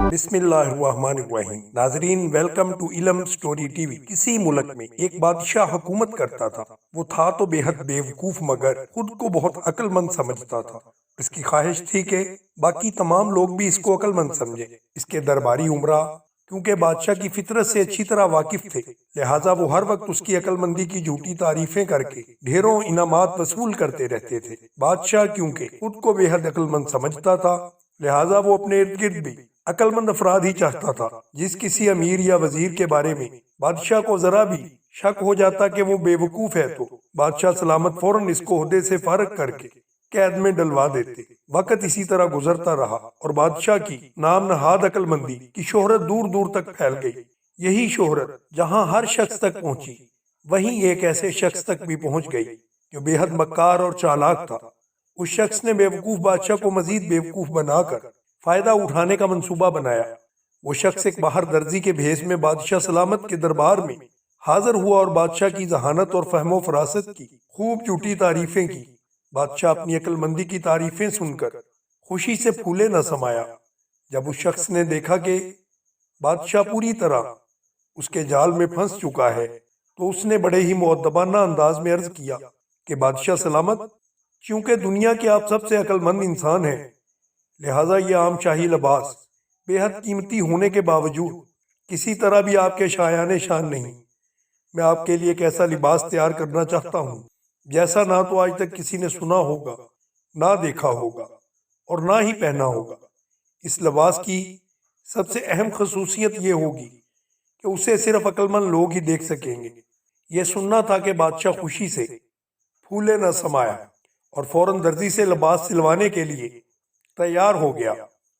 बिस्मिल्लाहिर्रहमानिर्रहीम। नाजरीन, welcome to इलम स्टोरी टीवी। किसी मुल्क में एक बादशाह हुकूमत करता था। वो था तो बेहद बेवकूफ, मगर खुद को बहुत अक्लमंद समझता था। इसकी ख्वाहिश थी कि बाकी तमाम लोग भी इसको अक्लमंद समझे। इसके दरबारी उमरा क्योंकि बादशाह की फितरत से अच्छी तरह वाकिफ थे, लिहाजा वो हर वक्त उसकी अक्लमंदी की झूठी तारीफें करके ढेरों इनामात वसूल करते रहते थे। बादशाह क्योंकि खुद को बेहद अक्लमंद समझता था, लिहाजा वो अपने इर्द गिर्द भी अक्लमंद अफराद ही चाहता था। जिस किसी अमीर या वजीर के बारे में बादशाह को जरा भी शक हो जाता कि वो बेवकूफ है, तो बादशाह सलामत फौरन इसको ओहदे से फारग करके कैद में डलवा देते। वक्त इसी तरह गुजरता रहा और बादशाह की नाम नहाद अक्लमंदी की शोहरत दूर दूर तक फैल गई। यही शोहरत जहां हर शख्स तक पहुंची, वहीं एक ऐसे शख्स तक भी पहुंच गई जो बेहद मक्कार और चालाक था। उस शख्स ने बेवकूफ बादशाह को मजीद बेवकूफ बनाकर फायदा उठाने का मंसूबा बनाया। वो शख्स एक बाहर दर्जी के भेष में बादशाह सलामत के दरबार में हाजिर हुआ और बादशाह की जहानत और फहमो फरासत की खूब झूठी तारीफें की। बादशाह अपनी अक्लमंदी की तारीफें सुनकर खुशी से फूले न समाया। जब उस शख्स ने देखा कि बादशाह पूरी तरह उसके जाल में फंस चुका है, तो उसने बड़े ही मुअद्दबाना अंदाज में अर्ज किया कि बादशाह सलामत, चूंकि दुनिया के आप सबसे अक्लमंद इंसान हैं, लिहाजा ये आम शाही लिबास बेहद कीमती होने के बावजूद किसी तरह भी आपके शायाने शान नहीं। मैं आपके लिए एक ऐसा लिबास तैयार करना चाहता हूँ जैसा ना तो आज तक किसी ने सुना होगा, ना देखा होगा और ना ही पहना होगा। इस लिबास की सबसे अहम खसूसियत ये होगी कि उसे सिर्फ अक्लमंद लोग ही देख सकेंगे। यह सुनना था कि बादशाह खुशी से फूले न समाया और फौरन दर्जी से लिबास सिलवाने के लिए तैयार हो गया।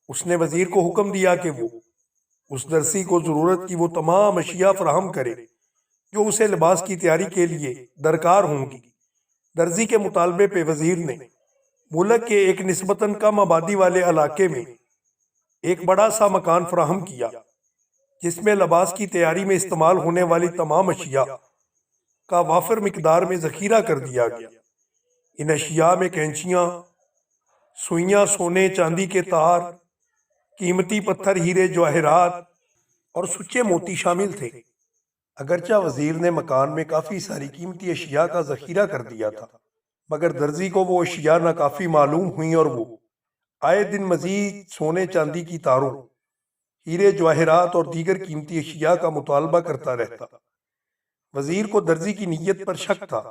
उसने वजीर को हुक्म दिया कि वो उस दर्जी को जरूरत की वो तमाम अशिया फराहम करे जो उसे लिबास की तैयारी के लिए दरकार होंगी। दर्जी के मुतालबे पे वजीर ने मुल्क के एक निस्बतन कम आबादी वाले इलाके में एक बड़ा सा मकान फराहम किया, जिसमें लिबास की तैयारी में इस्तेमाल होने वाली तमाम अशिया का वाफिर मिकदार में जखीरा कर दिया गया। इन अशिया में कैंचियाँ, सुइयां, सोने चांदी के तार, कीमती पत्थर, हीरे जवाहरात और सुच्चे मोती शामिल थे। अगरचा वजीर ने मकान में काफी सारी कीमती अशिया का जखीरा कर दिया था, मगर दर्जी को वो अशिया नाकाफी मालूम हुई और वो आए दिन मजीद सोने चांदी की तारों, हीरे जवाहरात और दीगर कीमती अशिया का मुतालबा करता रहता। वजीर को दर्जी की नीयत पर शक था,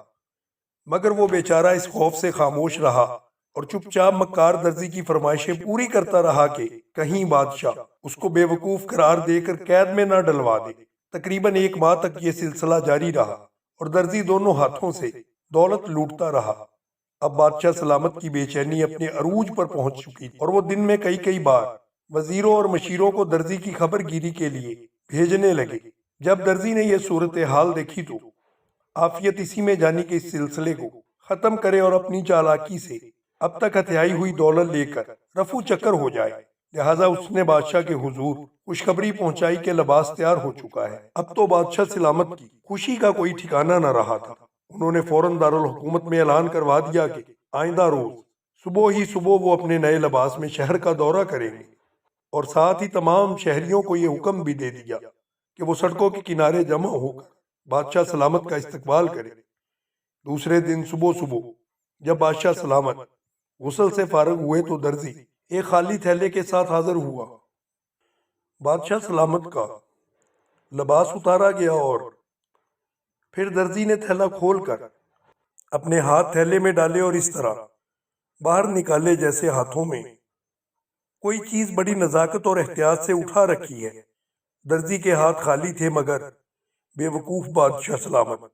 मगर वो बेचारा इस खौफ से खामोश रहा और चुपचाप मक्कार दर्जी की फरमाइशें पूरी करता रहा कि कहीं बादशाह उसको बेवकूफ करार देकर कैद में न डलवा दे। तकरीबन एक माह तक ये सिलसिला जारी रहा और दर्जी दोनों हाथों से दौलत लूटता रहा। अब बादशाह सलामत की बेचैनी अपने अरूज पर पहुंच चुकी थी और वो दिन में कई कई बार वजीरों और मशीरों को दर्जी की खबर गिरी के लिए भेजने लगे। जब दर्जी ने यह सूरत हाल देखी तो आफियत इसी में जानी कि इस सिलसिले को खत्म करे और अपनी चालाकी से अब तक हथियाई हुई दौलत लेकर रफू चक्कर हो जाए। लिहाजा उसने बादशाह के हुजूर खुशखबरी पहुंचाई कि लिबास तैयार हो चुका है। अब तो बादशाह सलामत की खुशी का कोई ठिकाना न रहा था। उन्होंने फौरन दारुल हुकूमत में ऐलान करवा दिया कि आइंदा रोज सुबह ही सुबह वो अपने नए लिबास में शहर का दौरा करेंगे और साथ ही तमाम शहरियों को ये हुक्म भी दे दिया कि वो सड़कों के किनारे जमा होकर बादशाह सलामत का इस्तकबाल करें। दूसरे दिन सुबह सुबह जब बादशाह सलामत गुस्ल से फारग हुए तो दर्जी एक खाली थैले के साथ हाजिर हुआ। बादशाह सलामत का लिबास उतारा गया और फिर दर्जी ने थैला खोलकर अपने हाथ थैले में डाले और इस तरह बाहर निकाले जैसे हाथों में कोई चीज बड़ी नजाकत और एहतियात से उठा रखी है। दर्जी के हाथ खाली थे, मगर बेवकूफ बादशाह सलामत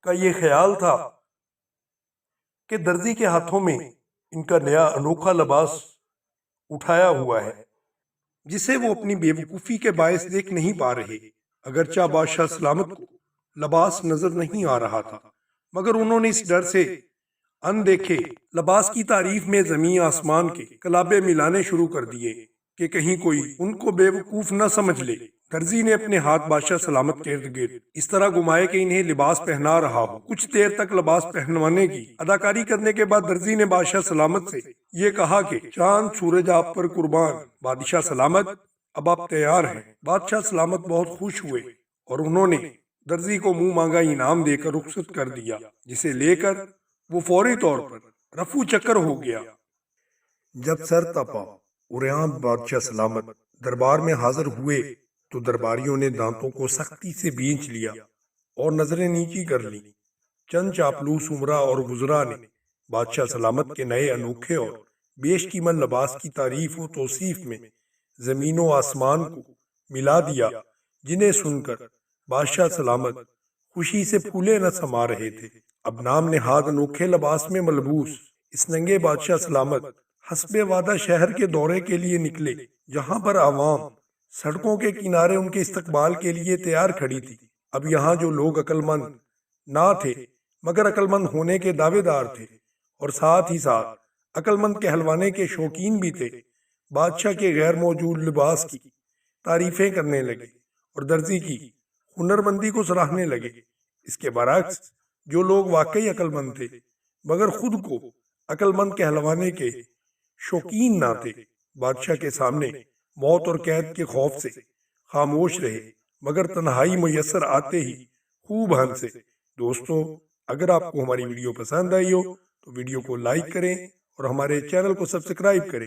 का ये ख्याल था कि दर्जी के हाथों में इनका नया अनोखा लिबास उठाया हुआ है, जिसे वो अपनी बेवकूफी के बायस देख नहीं पा रहे। अगरचा बादशाह सलामत को लिबास नजर नहीं आ रहा था, मगर उन्होंने इस डर से अनदेखे लिबास की तारीफ में जमीन आसमान के कलाबे मिलाने शुरू कर दिए कि कहीं कोई उनको बेवकूफ न समझ ले। दर्जी ने अपने हाथ बादशाह सलामत के इर्द गिर्द इस तरह घुमाए कि इन्हें लिबास पहना रहा हो। कुछ देर तक लिबास पहनवाने की अदाकारी करने के बाद दर्जी ने बादशाह सलामत से یہ کہا کہ چاند سورج آپ پر قربان، بادشاہ سلامت اب آپ تیار ہیں۔ بادشاہ سلامت بہت خوش ہوئے اور انہوں نے درزی کو منہ مانگا انعام دے کر رخصت کر دیا، جسے لے کر وہ فوری طور پر رفو چکر ہو گیا۔ جب سر تپا اور یہاں بادشاہ سلامت دربار میں حاضر ہوئے تو درباریوں نے دانتوں کو سختی سے بینچ لیا اور نظریں نیچی کر لیں۔ چند چاپلوس امراء اور وزراء نے بادشاہ سلامت کے نئے انوکھے اور بیش قیمت لباس کی تعریف و توصیف میں زمین و آسمان کو ملا دیا، جنہیں سن کر بادشاہ سلامت خوشی سے پھولے نہ سما رہے تھے۔ اب نام نہاد انوکھے لباس میں ملبوس اس ننگے بادشاہ سلامت حسب وعدہ شہر کے دورے کے لیے نکلے، جہاں پر عوام سڑکوں کے کنارے ان کے استقبال کے لیے تیار کھڑی تھی۔ اب یہاں جو لوگ عقل مند نہ تھے مگر عقل مند ہونے کے دعوے دار تھے اور ساتھ ہی ساتھ عقل مند کہلوانے کے شوقین بھی تھے، بادشاہ کے غیر موجود لباس کی تعریفیں کرنے لگے اور درزی کی ہنرمندی کو سراہنے لگے۔ اس کے برعکس جو لوگ واقعی عقل مند تھے مگر خود کو عقل مند کہلوانے کے شوقین نہ تھے، بادشاہ کے سامنے موت اور قید کے خوف سے خاموش رہے، مگر تنہائی میسر آتے ہی خوب ہنسے۔ دوستو، اگر آپ کو ہماری ویڈیو پسند آئی ہو تو ویڈیو کو لائک کریں اور ہمارے چینل کو سبسکرائب کریں۔